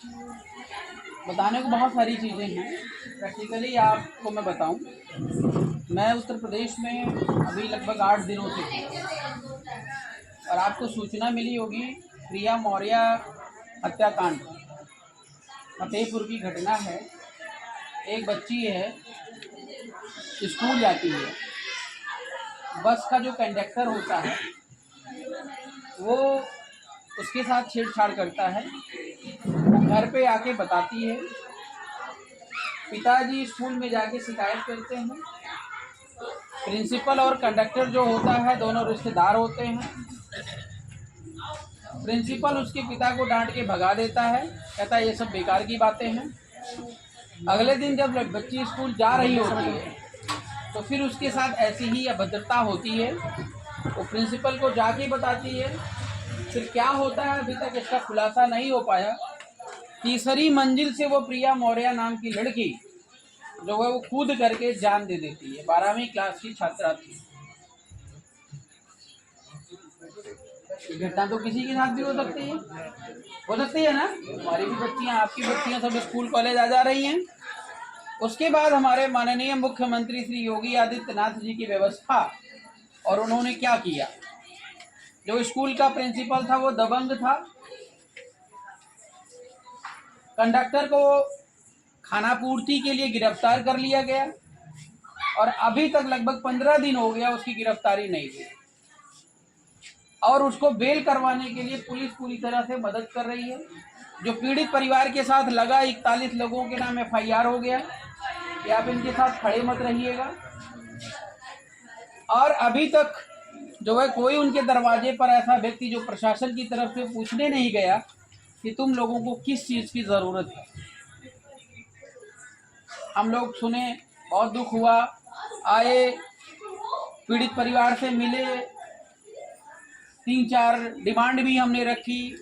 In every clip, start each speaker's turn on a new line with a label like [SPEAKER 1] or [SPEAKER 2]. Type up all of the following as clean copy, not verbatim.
[SPEAKER 1] बताने को बहुत सारी चीज़ें हैं। प्रैक्टिकली आपको मैं बताऊं, मैं उत्तर प्रदेश में अभी लगभग 8 दिनों से हूँ और आपको सूचना मिली होगी प्रिया मौर्य हत्याकांड, फतेहपुर की घटना है। एक बच्ची है, स्कूल जाती है, बस का जो कंडक्टर होता है वो उसके साथ छेड़छाड़ करता है। वो घर पे आके बताती है, पिताजी स्कूल में जाके शिकायत करते हैं। प्रिंसिपल और कंडक्टर जो होता है दोनों रिश्तेदार होते हैं। प्रिंसिपल उसके पिता को डांट के भगा देता है, कहता है ये सब बेकार की बातें हैं। अगले दिन जब बच्ची स्कूल जा रही होती है तो फिर उसके साथ ऐसी ही अभद्रता होती है। वो प्रिंसिपल को जाके बताती है। फिर क्या होता है अभी तक इसका खुलासा नहीं हो पाया। तीसरी मंजिल से वो प्रिया मौर्य नाम की लड़की जो है वो कूद करके जान दे देती है। 12वीं क्लास की छात्रा थी। घटना तो किसी के साथ भी हो सकती है ना। हमारी भी बच्चियां, आपकी बच्चियां सब स्कूल कॉलेज आ जा रही हैं। उसके बाद हमारे माननीय मुख्यमंत्री श्री योगी आदित्यनाथ जी की व्यवस्था, और उन्होंने क्या किया। जो स्कूल का प्रिंसिपल था वो दबंग था। कंडक्टर को खाना पूर्ति के लिए गिरफ्तार कर लिया गया और अभी तक लगभग 15 दिन हो गया उसकी गिरफ्तारी नहीं हुई। और उसको बेल करवाने के लिए पुलिस पूरी तरह से मदद कर रही है। जो पीड़ित परिवार के साथ लगा 41 लोगों के नाम FIR हो गया कि आप इनके साथ खड़े मत रहिएगा। और अभी तक जो है कोई उनके दरवाजे पर ऐसा व्यक्ति जो प्रशासन की तरफ से पूछने नहीं गया कि तुम लोगों को किस चीज़ की ज़रूरत है। हम लोग सुने, बहुत दुख हुआ, आए, पीड़ित परिवार से मिले, 3-4 डिमांड भी हमने रखी।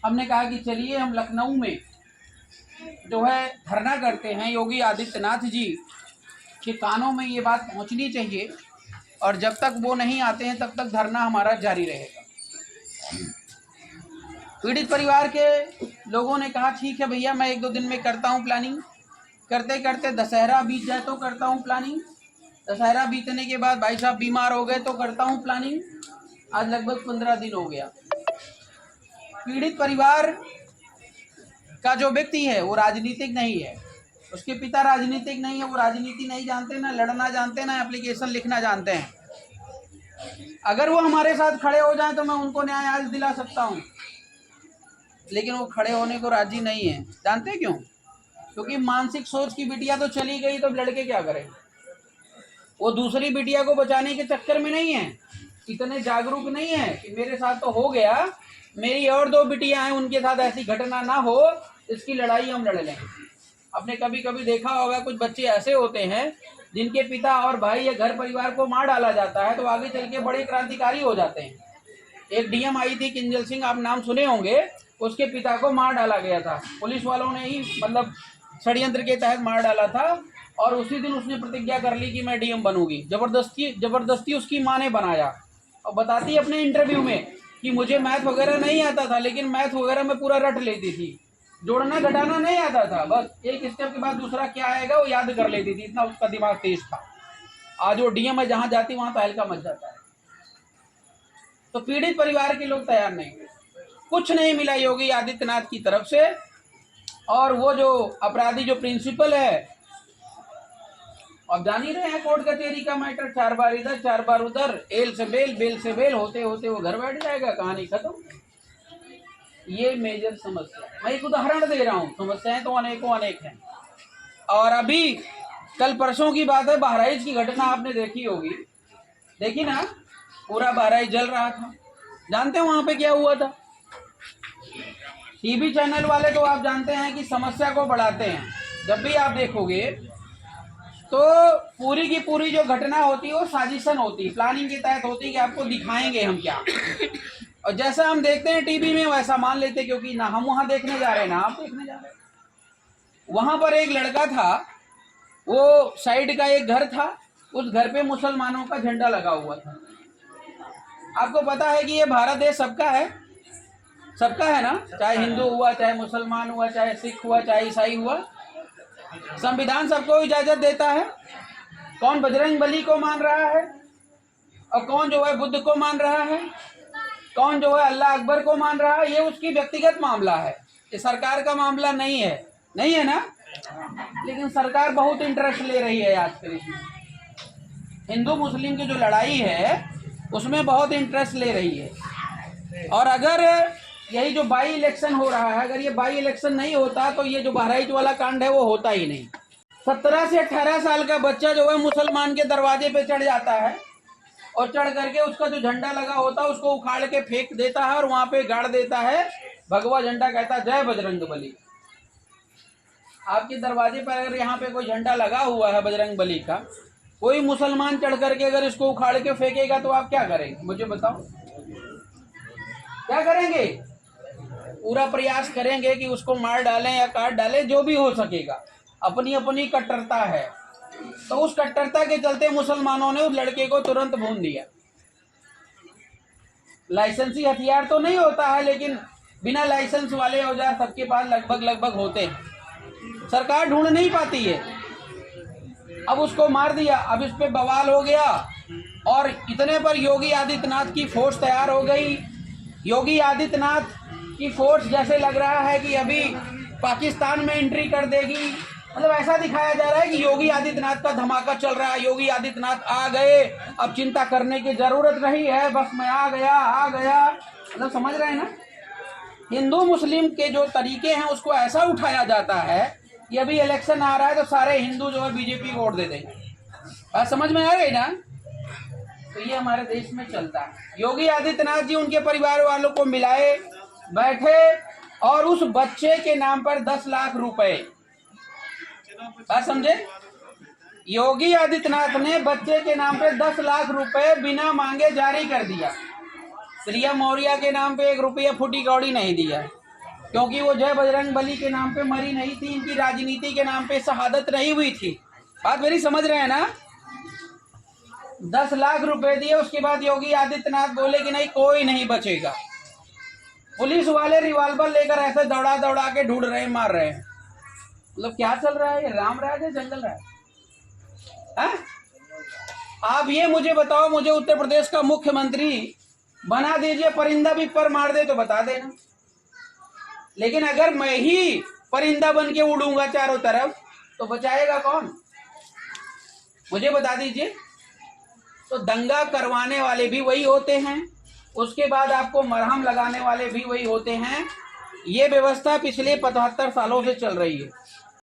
[SPEAKER 1] हमने कहा कि चलिए हम लखनऊ में जो है धरना करते हैं। योगी आदित्यनाथ जी के कानों में ये बात पहुंचनी चाहिए और जब तक वो नहीं आते हैं तब तक धरना हमारा जारी रहेगा। पीड़ित परिवार के लोगों ने कहा ठीक है भैया, मैं 1-2 दिन में करता हूँ प्लानिंग। करते करते दशहरा बीत जाए तो करता हूँ प्लानिंग। दशहरा बीतने के बाद भाई साहब बीमार हो गए तो करता हूँ प्लानिंग। आज लगभग 15 दिन हो गया। पीड़ित परिवार का जो व्यक्ति है वो राजनीतिक नहीं है, उसके पिता राजनीतिक नहीं है, वो राजनीति नहीं जानते, ना लड़ना जानते, ना एप्लीकेशन लिखना जानते हैं। अगर वो हमारे साथ खड़े हो जाएं तो मैं उनको न्याय आज दिला सकता हूं, लेकिन वो खड़े होने को राजी नहीं है। जानते क्यों? क्योंकि मानसिक सोच की बिटिया तो चली गई, तो लड़के क्या करें। वो दूसरी बिटिया को बचाने के चक्कर में नहीं है, इतने जागरूक नहीं है कि मेरे साथ तो हो गया, मेरी और 2 बिटियां हैं, उनके साथ ऐसी घटना ना हो, इसकी लड़ाई हम लड़ लें। आपने कभी कभी देखा होगा कुछ बच्चे ऐसे होते हैं जिनके पिता और भाई या घर परिवार को मार डाला जाता है तो आगे चल के बड़े क्रांतिकारी हो जाते हैं। एक DM आई थी किंजल सिंह, आप नाम सुने होंगे। उसके पिता को मार डाला गया था, पुलिस वालों ने ही मतलब षड्यंत्र के तहत मार डाला था। और उसी दिन उसने प्रतिज्ञा कर ली कि मैं DM बनूंगी। जबरदस्ती उसकी माँ ने बनाया। और बताती है अपने इंटरव्यू में कि मुझे मैथ वगैरह नहीं आता था, लेकिन मैथ वगैरह में पूरा रट लेती थी, जोड़ना घटाना नहीं आता था, बस एक स्टेप के बाद दूसरा क्या आएगा वो याद कर लेती थी, इतना उसका दिमाग तेज था। आज वो DM में जहां जाती वहां तहलका मच जाता है। तो पीड़ित परिवार के लोग तैयार नहीं, कुछ नहीं मिला योगी आदित्यनाथ की तरफ से। और वो जो अपराधी जो प्रिंसिपल है, अब जान ही रहे हैं कोर्ट कचहरी का मैटर, 4 बार इधर 4 बार उधर, एल से बेल होते होते वो घर बैठ जाएगा, कहानी खत्म। ये मेजर समस्या, मैं एक उदाहरण दे रहा हूँ, समस्याएं तो अनेकों अनेक हैं। और अभी कल परसों की बात है, बहराइच की घटना आपने देखी होगी, देखी ना, पूरा बहराइच जल रहा था। जानते हैं वहां पे क्या हुआ था? TV चैनल वाले तो आप जानते हैं कि समस्या को बढ़ाते हैं। जब भी आप देखोगे तो पूरी की पूरी जो घटना होती है वो साजिशन होती है, प्लानिंग के तहत होती है कि आपको दिखाएंगे हम क्या। और जैसा हम देखते हैं टीवी में वैसा मान लेते, क्योंकि ना हम वहां देखने जा रहे हैं ना आप देखने जा रहे हैं। वहां पर एक लड़का था, वो साइड का एक घर था, उस घर पे मुसलमानों का झंडा लगा हुआ था। आपको पता है कि ये भारत देश सबका है, सबका है ना, चाहे हिंदू हुआ, चाहे मुसलमान हुआ, चाहे सिख हुआ, चाहे ईसाई हुआ, संविधान सबको इजाजत देता है। कौन बजरंग बली को मान रहा है और कौन जो है बुद्ध को मान रहा है, कौन जो है अल्लाह अकबर को मान रहा है, ये उसकी व्यक्तिगत मामला है, ये सरकार का मामला नहीं है, नहीं है ना। लेकिन सरकार बहुत इंटरेस्ट ले रही है आजकल इसमें, हिंदू मुस्लिम की जो लड़ाई है उसमें बहुत इंटरेस्ट ले रही है। और अगर यही जो बाई इलेक्शन हो रहा है, अगर ये बाई इलेक्शन नहीं होता तो ये जो बहराइच वाला कांड है वो होता ही नहीं। 17 से 18 साल का बच्चा जो है मुसलमान के दरवाजे पे चढ़ जाता है और चढ़ करके उसका जो झंडा लगा होता है उसको उखाड़ के फेंक देता है और वहां पे गाड़ देता है भगवा झंडा, कहता है जय बजरंग बली। आपके दरवाजे पर अगर यहाँ पे कोई झंडा लगा हुआ है बजरंग बली का, कोई मुसलमान चढ़ करके अगर इसको उखाड़ के फेंकेगा तो आप क्या करेंगे, मुझे बताओ, क्या करेंगे? पूरा प्रयास करेंगे कि उसको मार डालें या काट डालें, जो भी हो सकेगा। अपनी अपनी कट्टरता है, तो उस कट्टरता के चलते मुसलमानों ने उस लड़के को तुरंत भून दिया। लाइसेंसी हथियार तो नहीं होता है, लेकिन बिना लाइसेंस वाले औजार सबके पास लगभग होते हैं। सरकार ढूंढ नहीं पाती है, अब उसको मार दिया, अब इस पे बवाल हो गया और इतने पर योगी आदित्यनाथ की फोर्स तैयार हो गई। योगी आदित्यनाथ की फोर्स जैसे लग रहा है कि अभी पाकिस्तान में एंट्री कर देगी, मतलब ऐसा दिखाया जा रहा है कि योगी आदित्यनाथ का धमाका चल रहा है, योगी आदित्यनाथ आ गए, अब चिंता करने की जरूरत नहीं है, बस मैं आ गया, मतलब समझ रहे हैं ना। हिंदू मुस्लिम के जो तरीके हैं उसको ऐसा उठाया जाता है कि अभी इलेक्शन आ रहा है तो सारे हिंदू जो है बीजेपी को वोट दे देंगे। बात समझ में आ गई ना। तो ये हमारे देश में चलता है। योगी आदित्यनाथ जी उनके परिवार वालों को मिलाए बैठे और उस बच्चे के नाम पर 10 लाख रुपए, बात समझे, योगी आदित्यनाथ ने बच्चे के नाम पे 10 लाख रुपए बिना मांगे जारी कर दिया। प्रिया मौर्य के नाम पे 1 रुपया फूटी कौड़ी नहीं दिया, क्योंकि वो जय बजरंग बली के नाम पे मरी नहीं थी, इनकी राजनीति के नाम पे शहादत नहीं हुई थी। बात मेरी समझ रहे हैं ना। 10 लाख रुपए दिए, उसके बाद योगी आदित्यनाथ बोले कि नहीं कोई नहीं बचेगा। पुलिस वाले रिवॉल्वर लेकर ऐसे दौड़ा के ढूंढ रहे, मार रहे हैं। मतलब क्या चल रहा है, ये राम राज है जंगल राज है? आप ये मुझे बताओ, मुझे उत्तर प्रदेश का मुख्यमंत्री बना दीजिए, परिंदा भी पर मार दे तो बता देना, लेकिन अगर मैं ही परिंदा बन के उड़ूंगा चारों तरफ तो बचाएगा कौन, मुझे बता दीजिए। तो दंगा करवाने वाले भी वही होते हैं, उसके बाद आपको मरहम लगाने वाले भी वही होते हैं। ये व्यवस्था पिछले 75 सालों से चल रही है।